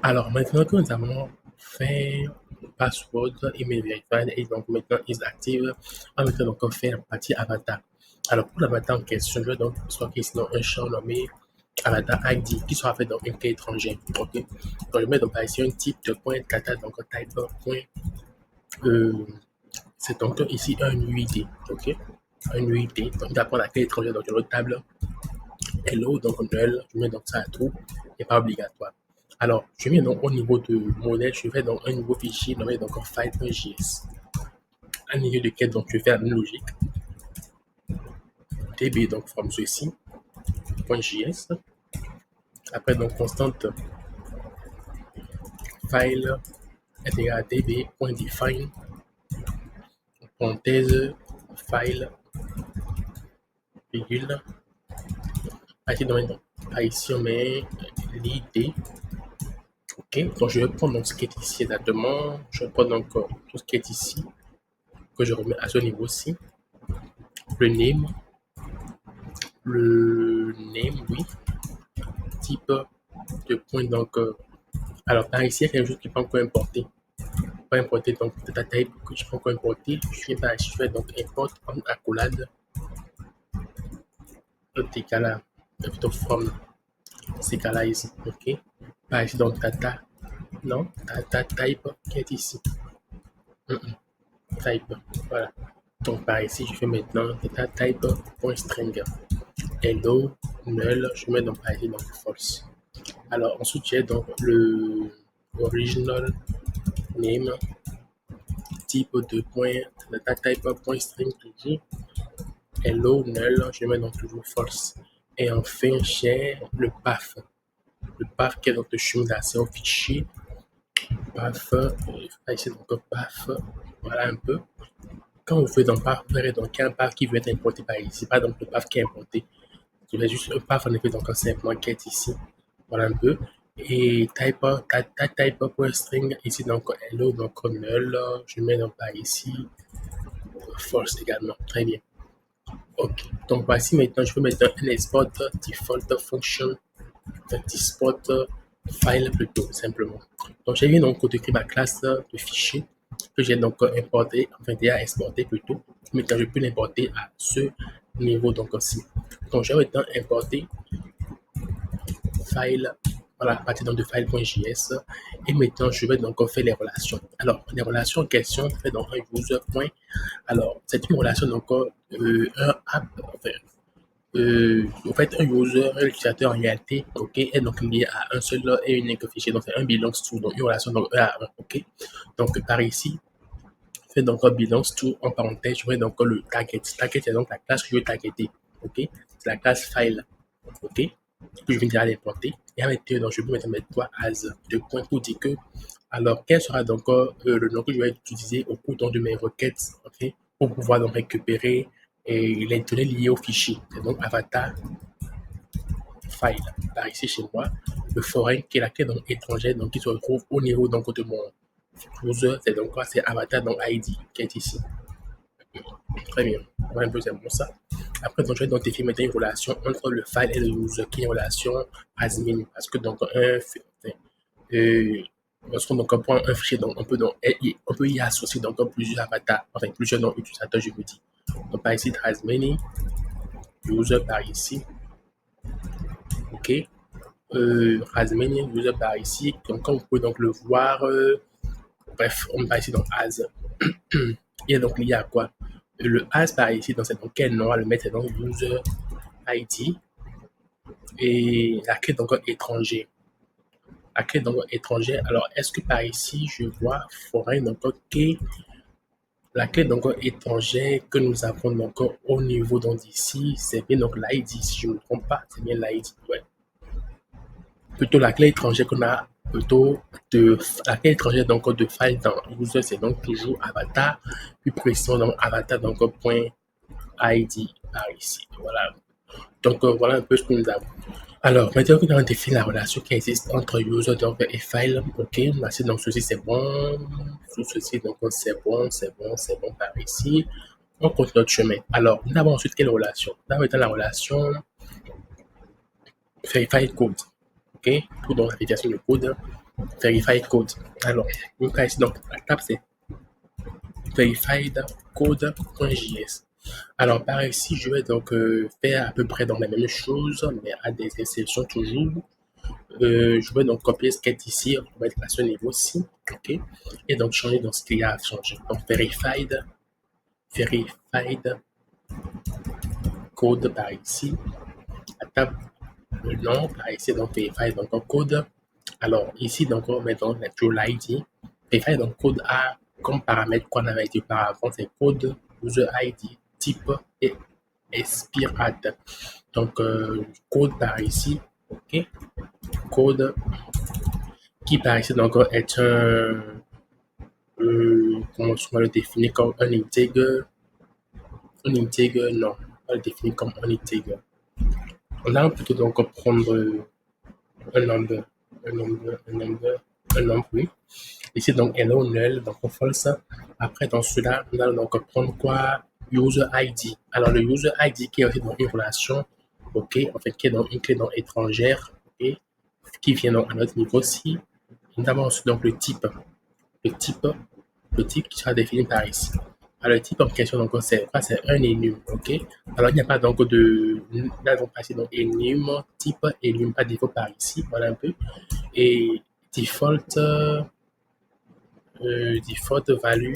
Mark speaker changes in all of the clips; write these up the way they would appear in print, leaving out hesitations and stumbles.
Speaker 1: Alors, maintenant que nous avons fait password, email verified et donc maintenant is active, on va maintenant donc faire la partie avatar. Alors, pour l'avatar en question, je vais donc stocker sinon un champ nommé avatar ID qui sera fait dans une clé étrangère. Ok. Donc, je mets donc par ici un type de point data, donc type point. C'est donc ici un UID. Ok. Un UID. Donc, d'après la clé étrangère, donc une table hello, donc null, je mets donc ça à true et pas obligatoire. Alors, je viens donc au niveau de modèle, je vais donc un nouveau fichier nommé donc file.js. À niveau duquel donc je vais faire la même logique. db donc from ceci, .js. Après donc constante file est égal à db.define parenthèse file virgule. Ici on met l'id. Ok, donc je vais prendre donc ce qui est ici exactement. Je vais prendre donc tout ce qui est ici que je remets à ce niveau-ci. Le name, oui. Type de point, donc, alors par ici, il y a quelque chose qui peut encore importer. Pas importer, donc, data type que je peux encore importer. Je viens par ici, je fais donc import en accolade. Là, plutôt from, ces cas-là ici, ok. Par ici, donc, data, non, data type qui est ici. Type, voilà. Donc, par ici, je fais maintenant data type.string. Hello, null, je mets donc par ici, donc false. Alors, ensuite, j'ai donc le original name, type de point, data type point string toujours, hello, null, je mets donc toujours false. Et enfin, j'ai le path. Le path qui est donc le chemin d'accès au fichier. Path, ici donc path, voilà un peu. Quand vous faites un path, vous verrez donc un path qui veut être importé par ici, pas donc le path qui est importé. Je vais juste un path en effet donc simplement qui est ici. Voilà un peu. Et type.string ici donc hello donc null, je mets donc par ici false également. Très bien. Ok. Donc voici maintenant, je peux mettre un export default function, export file plutôt simplement. Donc j'ai mis donc côté ma classe de fichier que j'ai donc importé, enfin déjà exporté plutôt. Maintenant je peux l'importer à ce niveau donc aussi. Donc j'ai maintenant importé file, voilà, à partir de file.js. Et maintenant, je vais donc faire les relations. Alors, les relations en question, je fais donc un user point. Alors, c'est une relation donc un app, enfin, en fait, un user, un utilisateur en réalité, ok, est donc lié à un seul et unique fichier. Donc, c'est un belongs to, donc une relation donc 1 à 1, ok. Donc, par ici, je fais donc un belongs to en parenthèse, je vais donc le target. Target, c'est donc la classe que je veux targeter, ok. C'est la classe file, ok, que je viens déjà d'importer. Et à l'intérieur, donc, je peux mettre quoi as deux points pour dire que, alors, quel sera donc le nom que je vais utiliser au cours donc, de mes requêtes, ok, pour pouvoir donc récupérer les données liées au fichier. C'est donc avatar file. Par ici chez moi, le foreign qui est la clé donc étrangère donc qui se retrouve au niveau donc de mon browser. C'est donc quoi? C'est avatar donc ID qui est ici. Très bien. Voilà un peu c'est bon ça. Après, donc, je vais donc définir maintenant une relation entre le file et le user qui est une relation admin. Parce que donc, lorsqu'on donc prend un fichier, donc on peut, on peut y associer donc plusieurs avatars, enfin plusieurs noms utilisateurs, je vous dis. Donc, par ici, as many, user par ici, ok. As many user par ici. Donc, comme vous pouvez donc le voir, bref, on va ici donc as. Il est donc lié à quoi? Le as par ici, donc c'est donc quel nom à le mettre, c'est donc user ID et la clé donc étranger. La clé donc étranger. Alors, est-ce que par ici, je vois foreign donc ok. La clé donc étrangère que nous avons donc au niveau donc d'ici, c'est bien donc l'ID, si je ne me trompe pas, c'est bien l'ID. Ouais. Plutôt la clé étrangère qu'on a plutôt de la clé étrangère donc de file dans user, c'est donc toujours avatar, puis précisément donc avatar donc point ID par ici. Voilà. Donc voilà un peu ce que nous avons. Alors, maintenant que nous avons défini la relation qui existe entre user donc, et file, ok, merci, donc ceci c'est bon, tout ceci donc c'est bon, c'est bon, c'est bon par ici. On continue notre chemin. Alors, nous avons ensuite quelle relation? Nous avons la relation verify code, ok, tout dans la vérification de code. verified code. Alors, on va ici, donc, la table, c'est verified code.js. Alors, par ici, je vais donc faire à peu près dans la même chose, mais à des exceptions toujours. Je vais donc copier ce qui est ici, on va être à ce niveau-ci, ok, et donc changer dans ce qu'il y a à changer. Donc, verified code par ici, la table, le nom par ici, donc verified, donc code. Alors, ici, donc, on met donc la true ID. Verified, donc code A, comme paramètre qu'on avait dit auparavant, c'est code, user ID, type et expirate. Donc, code par ici, ok, code qui par ici donc est comment on va le définir comme un integer, non, on va le définir comme un integer. On va plutôt donc prendre un number, oui. Ici donc hello null, donc on false. Après dans celui-là, on va donc prendre quoi? User ID. Alors le user ID qui est aussi dans une relation, ok, en fait qui est dans une clé dans étrangère, ok, qui vient donc à notre niveau-ci. Nous avons ensuite donc le type. Le type qui sera défini par ici. Alors, le type en question, donc, c'est quoi? C'est un enum, ok? Alors, il n'y a pas donc de, là, on passe donc enum, type, enum, pas défaut par ici, voilà un peu. Et default value,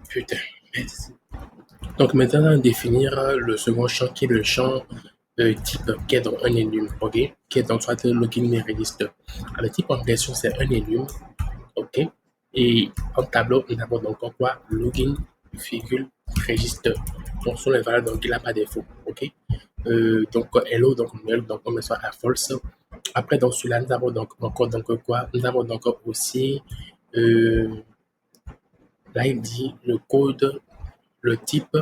Speaker 1: putain, merci. Donc, maintenant, on va définir le second champ qui est le champ type qui est dans un enum, ok? Qui est donc soit login register. Alors, le type en question, c'est un enum, ok? Et en tableau, nous avons donc quoi? Login, register. Donc, ce sont les valeurs donc il n'a pas défaut. OK? Donc, hello, donc null, donc on met ça à false. Après, dans celui-là, nous avons donc encore donc quoi? Nous avons donc aussi l'ID, le code, le type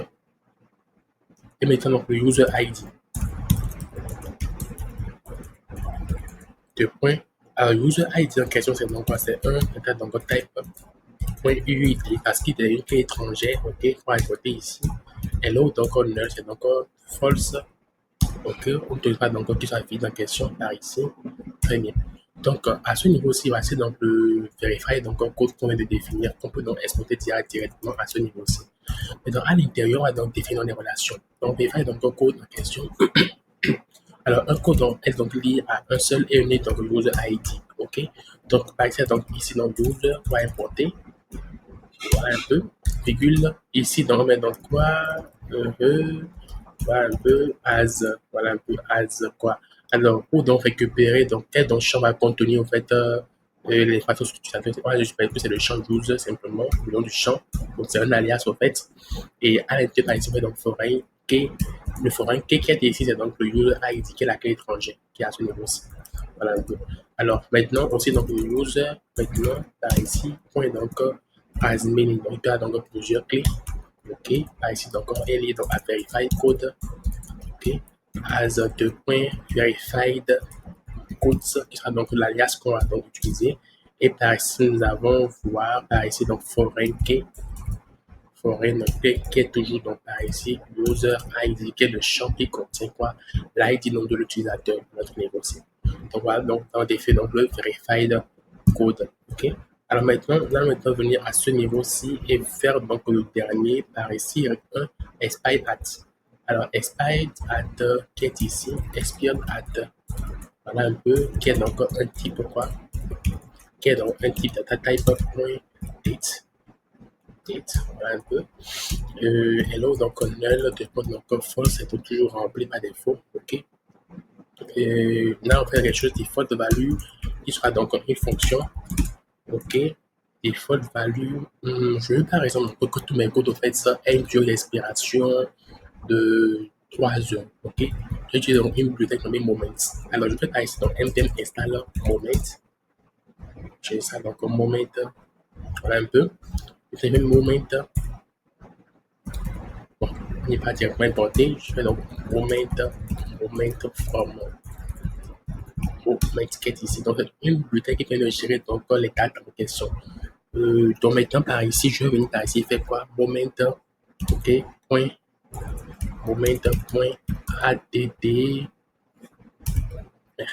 Speaker 1: et maintenant donc le user ID. Deux points. Alors, user ID en question, c'est donc quoi? C'est un, peut-être donc type. .uid parce qu'il est une clé étrangère, ok, il faut ajouter ici. Hello, donc null, c'est donc false, ok, on ne trouve pas donc qui soit vide en question par ici. Très bien. Donc, à ce niveau-ci, voici donc le verify, donc un code qu'on vient de définir, qu'on peut donc exporter directement à ce niveau-ci. Mais donc, à l'intérieur, on va donc définir les relations. Donc, verify donc un code en question. Alors, un code donc, est donc lié à un seul et unique donc user ID, ok. Donc, par exemple, donc ici, donc user va importer. Voilà un peu, virgule, ici, donc, on met donc quoi, voilà un peu, voilà un peu, quoi. Alors, pour donc récupérer, donc, quel donc champ va contenir, en fait, les facteurs utilisateurs, je sais que c'est le champ user, simplement, le nom du champ, donc c'est un alias, en fait, et à l'intérieur, par exemple, donc, foreign key, le foreign key qui est ici, c'est donc le user ID, qui est la clé étrangère, qui est à ce niveau-ci. Voilà un peu. Alors, maintenant, aussi, donc, le user, maintenant, par ici, point, donc, as many, donc il peut y avoir donc plusieurs clés, ok, par ici donc on est lié donc à verify code, ok, as deux points verified codes qui sera donc l'alias qu'on va donc utiliser, et par ici nous avons voir par ici donc foreign key, qui est toujours donc par ici user ID qui est le champ qui contient quoi, l'ID nom de l'utilisateur de notre négocié. Donc voilà, donc on défait donc le verified code, ok. Alors maintenant, on va maintenant venir à ce niveau-ci et faire donc le dernier par ici avec un expired at. Alors expired at qui est ici, expired at, voilà un peu, qui est donc un type quoi, qui est donc un type data type point date. Voilà un peu. Hello, donc null, donc false, c'est toujours rempli par défaut, ok. Et là, on fait quelque chose default value qui sera donc une fonction, ok. Default value, je veux par exemple que tous mes codes en fait ça ait une durée d'expiration de 3 heures, ok. J'utilise donc une bibliothèque nommée Moments. Alors, je peux par ici donc npm install Moment. J'ai ça donc Moment, voilà un peu. Je fais même Moment. Bon, on n'est pas directement importé. Je fais donc moment from moment qui est ici. Donc, une bibliothèque qui vient de gérer donc les dates en question. Donc maintenant par ici, je vais venir par ici faire quoi? Moment, ok, point, moment, point, add,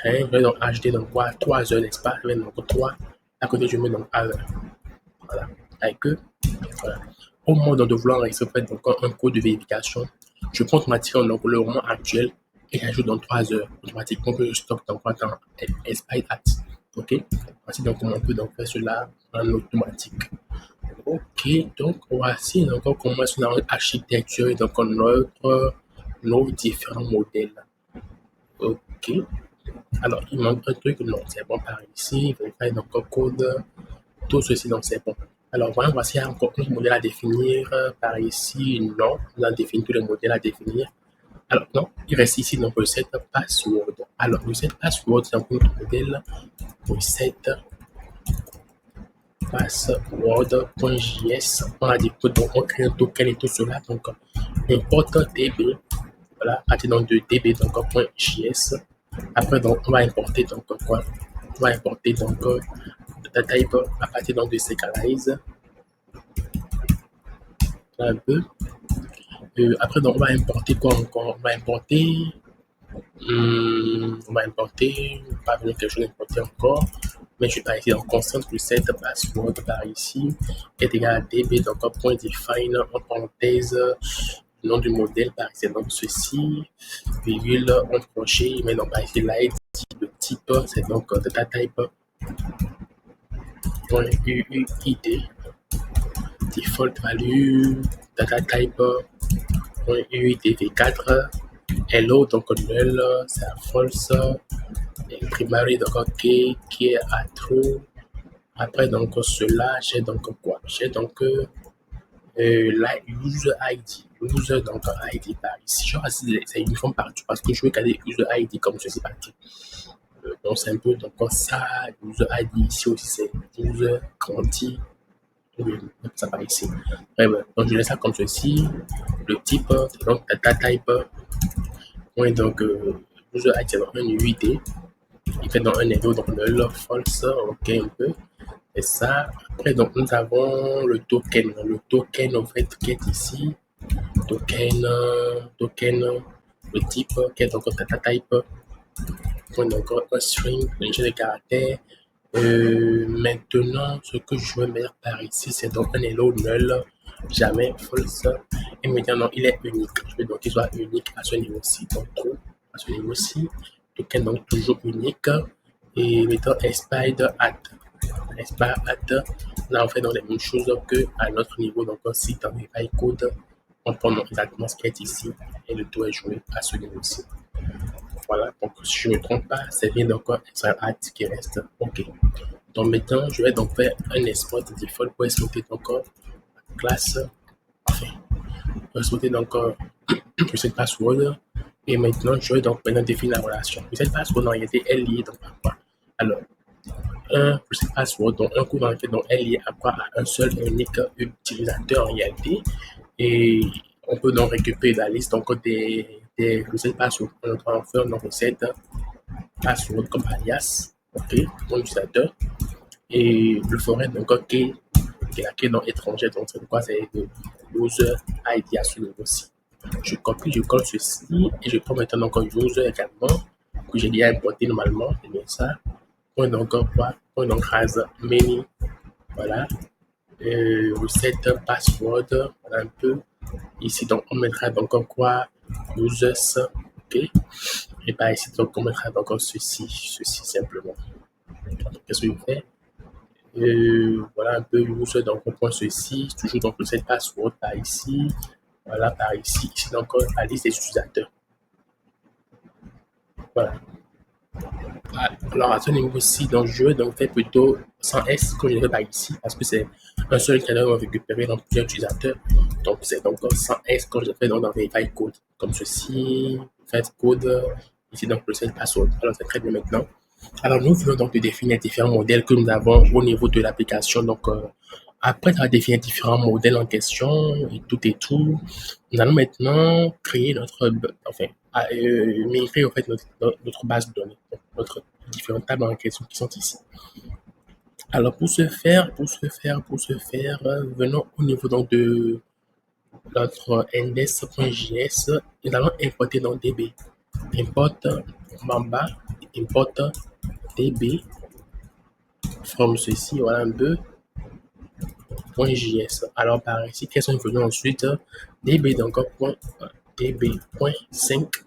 Speaker 1: Je vais donc ajouter donc quoi 3 heures, n'est-ce pas? Je vais donc 3. À côté, je mets donc à l'heure. Voilà. Avec eux. Voilà. Au moment de vouloir extraire donc un code de vérification, je prends automatiquement donc le moment actuel et j'ajoute dans 3 heures automatiquement que je stocke dans quoi dans Expire at. Ok. Voici donc comment on peut donc faire cela en automatique. Ok, donc voici donc on commence dans l'architecture et donc nos différents modèles. Ok. Alors, il manque un truc, non, c'est bon par ici, vérifier donc le code, tout ceci, donc c'est bon. Alors, voilà, voici encore un modèle à définir par ici, non, on a défini tous les modèles à définir. Alors, non, il reste ici donc le set password. Alors, le set password, c'est un autre modèle, le set password.js. On a dit que donc on crée un token et tout cela, donc importe db, voilà, à partir donc de db, donc .js. Après, donc, on va importer donc quoi? On va importer donc data type à partir donc de Serialize. Un peu. Après, donc, on va importer quoi encore? On va importer, pas venir quelque chose d'importer encore, mais je vais pas ici en constant reset password par ici est égal à db donc point define en parenthèse le nom du modèle par ici donc ceci virgule en crochet mais non pas ici l'ID le type c'est donc data type point UUID default value data type point UUID v4 hello donc null c'est à false et primary donc ok qui est à true. Après donc cela j'ai donc quoi? J'ai donc la user ID. User donc ID par ici. Je vois si c'est uniforme partout parce que je veux garder user ID comme ceci partout. Donc c'est un peu donc ça, user ID ici aussi c'est user grandi. Oui, ça par ici. Donc je laisse ça comme ceci. Le type, c'est donc data type. Oui, donc user ID c'est donc un UID. Il fait donc un echo, donc null, false, ok un peu. Et ça, après, donc, nous avons le token. Le token, en fait, qui est ici. Token, le type, qui est donc data type. Donc, un string, un jeu de caractères. Maintenant, ce que je veux mettre par ici, c'est donc un hello null, jamais false. Et maintenant, il est unique. Je veux donc qu'il soit unique à ce niveau-ci. Donc, true à ce niveau-ci. Token, donc, toujours unique. Et mettons expired at. Expire at. Là, on fait donc les mêmes choses que à notre niveau. Donc, si dans les code, on prend exactement ce qui est ici et le tout est joué à ce niveau-ci. Voilà, donc si je ne me trompe pas, c'est bien donc un at qui reste. OK. Donc maintenant, je vais donc faire un export default pour exporter donc classe. Enfin, pour exporter donc cette password. Et maintenant, je vais donc maintenant définir la relation. Cette password en réalité est liée donc à quoi? Alors, un reset password, donc un coup dans lequel donc est lié à quoi? À un seul et unique utilisateur en réalité. Et on peut donc récupérer la liste donc des reset password. On va faire donc reset password comme alias, ok, pour l'utilisateur. Et le forêt donc qui est la clé donc étrangère, donc c'est quoi? C'est le user ID à ce niveau-ci. Je copie, je colle ceci et je prends maintenant donc user également que j'ai déjà importé normalement, c'est bien ça. Point donc quoi? Point donc has many, voilà. Reset password, voilà un peu. Ici donc on mettra donc quoi? Users, ok. Et par ici donc on mettra donc ceci simplement. Qu'est-ce que je fais? Voilà un peu user donc on prend ceci, toujours donc reset password par ici. Voilà par ici, ici donc la liste des utilisateurs. Voilà. Alors à ce niveau-ci, donc je vais donc faire plutôt sans S comme je le fais par ici parce que c'est un seul canal va récupérer dans plusieurs utilisateurs. Donc c'est donc sans S comme je le fais donc dans Verify Code. Comme ceci, fait code, ici donc le set password. Alors c'est très bien maintenant. Alors nous venons donc de définir différents modèles que nous avons au niveau de l'application. Donc après avoir défini différents modèles en question et tout, nous allons maintenant créer notre, enfin, migrer en fait notre base de données, donc notre différentes tables en question qui sont ici. Alors pour ce faire, venons au niveau donc de notre index.js, nous allons importer dans DB. Importe Mamba import db from ceci, voilà un peu, .js. Alors par ici, qu'est-ce qu'on faisait ensuite? db donc db.5,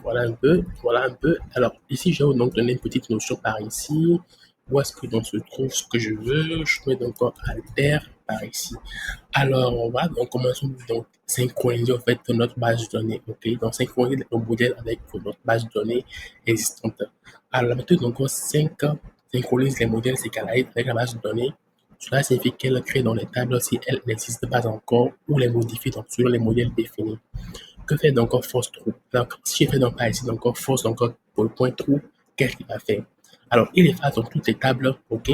Speaker 1: voilà un peu, voilà un peu. Alors ici, je vais donc donner une petite notion par ici. Où est-ce que donc se trouve ce que je veux? Je mets donc alter par ici. Alors, on va donc commencer donc synchroniser en fait notre base de données, ok? Donc synchroniser le modèle avec notre base de données existante. Alors la méthode donc 5 synchronise les modèles séqualiques avec la base de données. Cela signifie qu'elle crée dans les tables si elles n'existent pas encore ou les modifie donc selon les modèles définis. Que fait donc force true? Donc si je fais donc par ici donc force donc pour le point true, qu'est-ce qu'il va faire? Alors il efface donc toutes les tables, ok,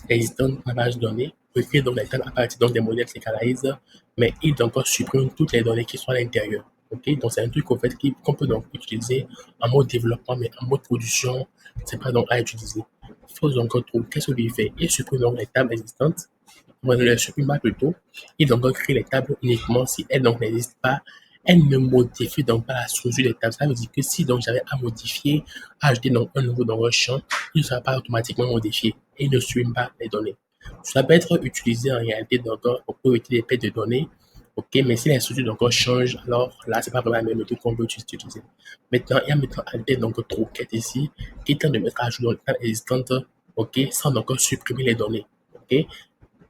Speaker 1: existantes dans la base de données, recrée donc les tables à partir donc des modèles séqualisés, mais il donc supprime toutes les données qui sont à l'intérieur. Ok, donc c'est un truc en fait qu'on peut donc utiliser en mode développement, mais en mode production, c'est pas donc à utiliser. Force donc true, qu'est-ce qu'il fait? Il supprime donc les tables existantes, on ne les supprime pas plutôt, il donc crée les tables uniquement si elles donc n'existent pas. Elle ne modifie donc pas la structure des tables. Ça veut dire que si donc j'avais à modifier, à ajouter donc un nouveau dans un champ, il ne sera pas automatiquement modifié et il ne supprime pas les données. Ça peut être utilisé en réalité donc pour éviter les pertes de données. Ok, mais si les structures donc changent, alors là, c'est pas vraiment la même méthode qu'on peut utiliser. Maintenant, il y a maintenant alter donc troquette ici qui tente de mettre à jour dans les tables existantes, ok, sans donc supprimer les données. Ok,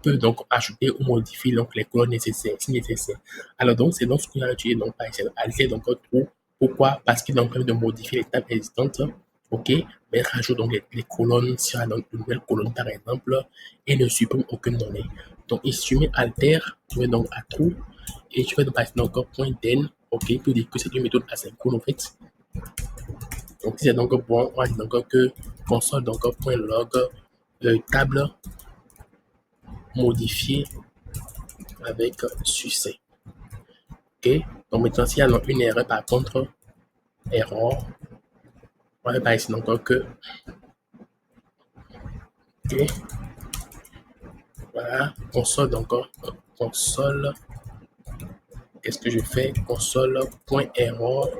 Speaker 1: peut donc ajouter ou modifier donc les colonnes nécessaires, si nécessaire. Alors donc, c'est donc ce qu'on a utilisé donc par exemple, alter donc trou. Pourquoi? Parce qu'il donc permet de modifier les tables existantes, ok, mais rajoute donc les colonnes sur une nouvelle colonne par exemple et ne supprime aucune donnée. Donc ici, tu mets alter, tu mets donc à trou et tu fais donc passer encore point den, ok, pour dire que c'est une méthode asynchrone en fait. Donc si c'est donc bon, on va dire donc que console donc point log table modifiée avec succès. Ok, donc maintenant s'il y a une erreur par contre, erreur, on va pas ici donc que ok, voilà, console donc console, qu'est-ce que je fais? Console.error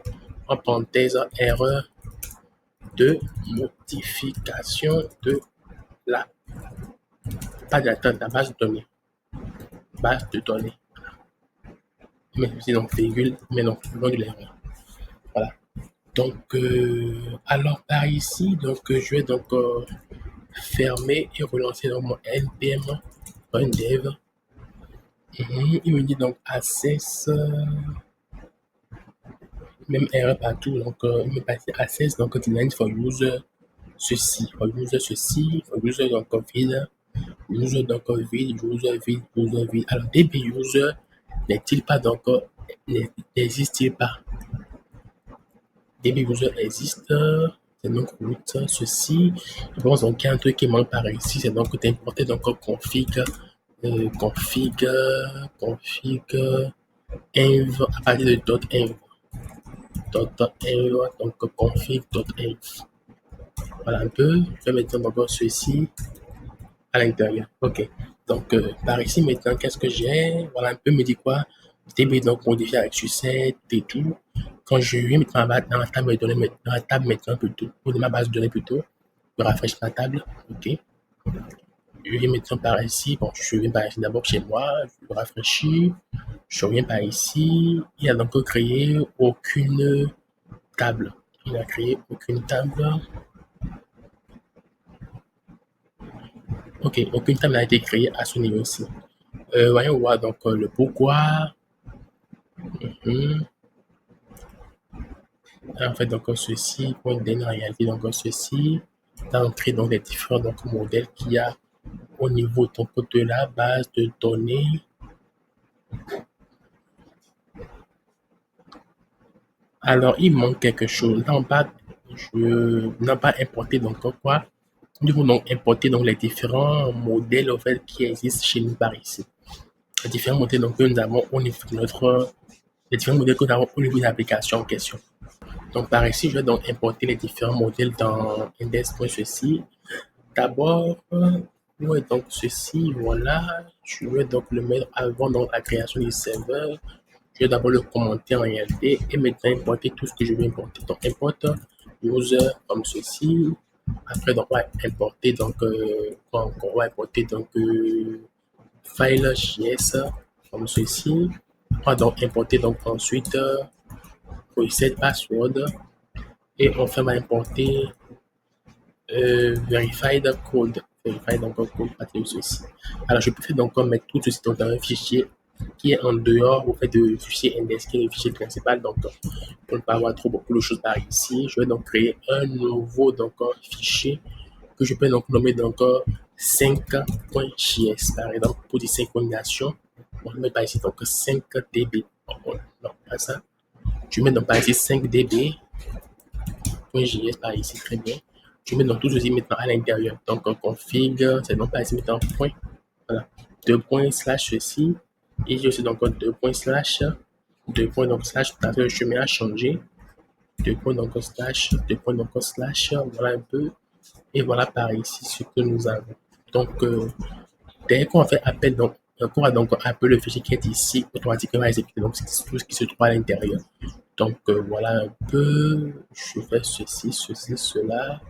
Speaker 1: en parenthèse erreur de modification de la pas de la base de données. Base de données. Mais aussi donc virgule, mais non, le nom de l'erreur. Voilà. Donc, alors par ici, donc je vais donc fermer et relancer donc mon npm run dev. Il me dit donc access, même erreur partout. Donc, il me passe access, donc design for user ceci, for user donc vide, user donc vide, user vide, user vide. Alors, db user n'est-il pas donc, n'existe-t-il pas? db user existe, c'est donc root ceci. Je pense donc qu'il y a un truc qui manque par ici, c'est donc d'importer donc config, config env à partir de .env, donc config.env. Voilà un peu. Je vais mettre encore ceci à l'intérieur. Ok. Donc par ici maintenant, qu'est-ce que j'ai? Voilà un peu, me dit quoi? db donc modifié avec succès et tout. Quand je vais mettre dans la table de données, dans la table maintenant plutôt, ou de ma base de données plutôt, je rafraîchis ma table. Ok. Je vais maintenant par ici. Bon, je viens par ici d'abord chez moi. Je rafraîchis. Je reviens par ici. Il a donc créé aucune table. Il n'a créé aucune table. Ok, aucune table n'a été créée à ce niveau-ci. Voyons voir donc le pourquoi. En fait, donc ceci, pour une dernière réalité, donc ceci, d'entrer dans les différents donc, modèles qu'il y a au niveau donc, de la base de données. Alors, il manque quelque chose. Je n'ai pas importé donc quoi. Nous devons donc importer donc les différents modèles en fait qui existent chez nous par ici. Les différents modèles donc, que nous avons au niveau de les différents modèles que nous avons au niveau de l'application en question. Donc par ici, je vais donc importer les différents modèles dans index.ceci. D'abord, ouais, donc ceci, voilà. Je vais donc le mettre avant donc, la création du serveur. Je vais d'abord le commenter en réalité et maintenant importer tout ce que je vais importer. Donc importe user comme ceci. Après, donc, on va importer donc, on va importer donc file JS comme ceci. On va donc importer donc ensuite reset password et enfin on va importer verified code. Verified donc code partir de ceci. Alors je peux faire donc mettre tout ceci dans un fichier qui est en dehors au fait de fichier index qui est le fichier principal. Donc pour ne pas avoir trop beaucoup de choses par ici, je vais donc créer un nouveau donc fichier que je peux donc nommer donc 5.js par exemple pour des synchronisation. On ne met pas ici donc 5db. Non, pas ça. Je mets donc par ici 5db. .js par ici, très bien. Je mets donc tout ceci maintenant à l'intérieur. Donc config, c'est donc par ici maintenant point. Voilà. 2 points slash ceci. Et j'ai aussi donc 2 points slash. 2 points donc slash. Tout à fait, je mets à changer. 2 points donc slash. 2 points donc slash. Voilà un peu. Et voilà par ici ce que nous avons. Donc, dès qu'on fait appel, donc, on va donc appeler le fichier qui est ici, automatiquement exécuter donc tout ce qui se trouve à l'intérieur. Donc, voilà un peu. Je fais ceci, cela.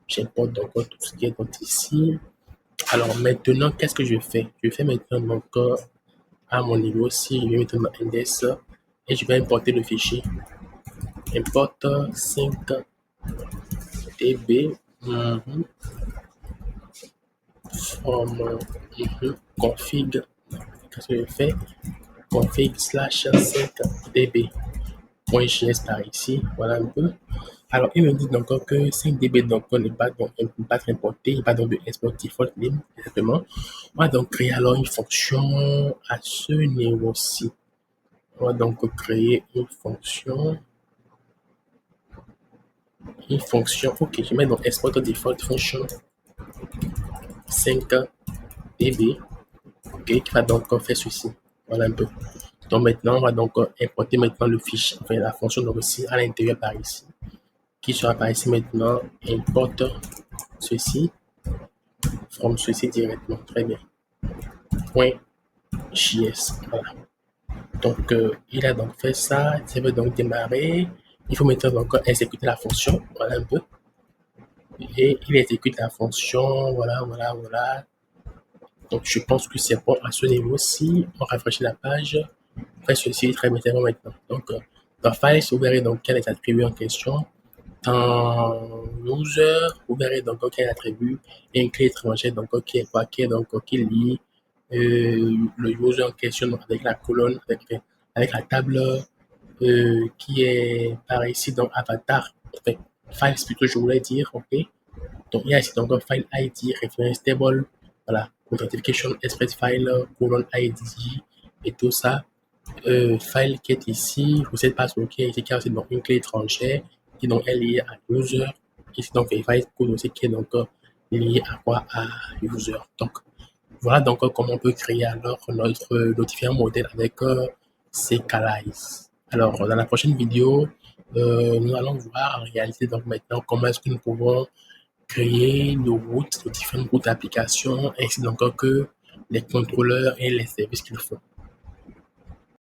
Speaker 1: J'importe donc tout ce qui est donc ici. Alors, maintenant, qu'est-ce que je fais? Je fais maintenant donc à mon niveau aussi, je vais mettre mon index et je vais importer le fichier. Importe 5db from config. Qu'est-ce que je fais? Config slash 5db.js par ici. Voilà un peu. Alors, il me dit donc que 5db donc n'est pas donc pas importé, il n'y a pas donc de export default name exactement. On va donc créer alors une fonction à ce niveau-ci. On va donc créer une fonction. Ok, je mets donc export default function 5db. Ok, qui va donc faire ceci. Voilà un peu. Donc maintenant, on va donc importer maintenant le fichier, enfin la fonction donc aussi à l'intérieur par ici, qui sera par ici maintenant importe ceci from ceci directement. Très bien. Point JS. Voilà. Donc il a donc fait ça. Ça veut donc démarrer. Il faut maintenant donc exécuter la fonction. Voilà un peu. Et il exécute la fonction. Voilà. Donc je pense que c'est bon à ce niveau-ci. On rafraîchit la page. Fait ceci très bien maintenant. Donc, dans Files, vous verrez donc quel est l'attribut en question. Dans User, vous verrez donc quel attribut et une clé étrangère donc qui est quoi, donc qui lie le user en question donc, avec la colonne, avec la table qui est par ici donc avatar. Enfin, Files plutôt, je voulais dire, ok. Donc il y a ici donc un file ID, reference table, voilà, authentication express file, colon ID et tout ça. File qui est ici, recette password qui est ici, qui a aussi donc une clé étrangère qui donc est liée à user. Ici donc verify code aussi qui est donc lié à quoi? À user. Donc voilà donc comment on peut créer alors nos différents modèles avec ces Calais. Alors dans la prochaine vidéo, nous allons voir en réalité donc maintenant comment est-ce que nous pouvons créer nos routes, nos différentes routes d'application, ainsi donc que les contrôleurs et les services qu'ils font.